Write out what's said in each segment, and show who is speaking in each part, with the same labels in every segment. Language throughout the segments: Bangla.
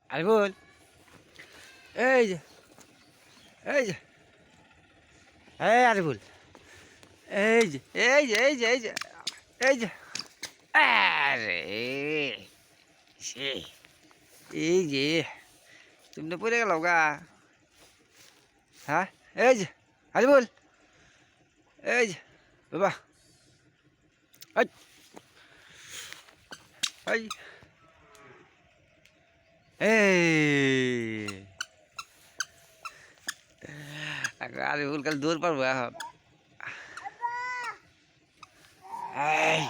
Speaker 1: আরিফুল, এই যে এই যে এই আরিফুল, এই যে এই যে এই যে এই যে এই যে আরে সে এই যে তুমি তো পড়ে গেল গা। হ্যাঁ, এই যে আরিফুল, এই যে বাবা, এই এই এই আরিফুল কাল দৌড় পারবো এখন। এই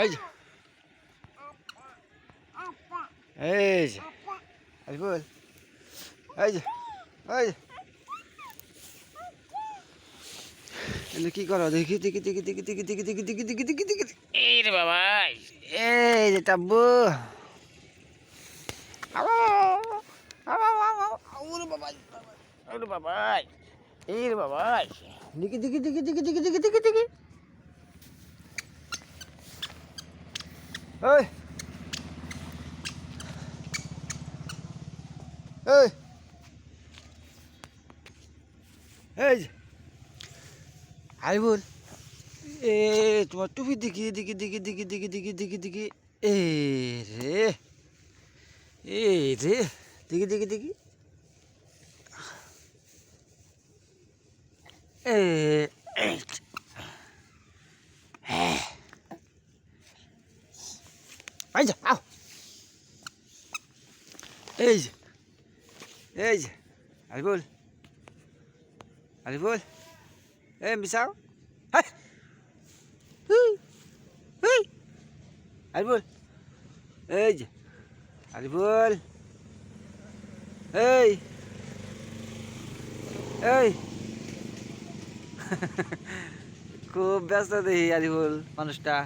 Speaker 1: এই যে এই যে আরিফুল, এই যে এই যে এনে কি করো দেখি দেখি দেখি দেখি দেখি দেখি দেখি দেখি দেখি দেখি দেখি এই রে বাবা, এই যে টাব্বু, ওরে বাবা, ওরে বাবা, এই রে বাবা, দেখি দেখি দেখি দেখি দেখি দেখি দেখি দেখি এই এই এই যে আরিফুল, এ তোমার টুপি দেখি দেখি দেখি দেখি দেখি দেখি দেখি দেখি এ রে, এ রে, দেখি দেখি দেখি এ এই যে আও, এই যে এই যে আরিফুল, আরিফুল, এ মিশাও, হাই আরিফুল, এই যে আরিফুল, এই এই খুব ব্যস্ত দেখি আরিফুল মানুষটা।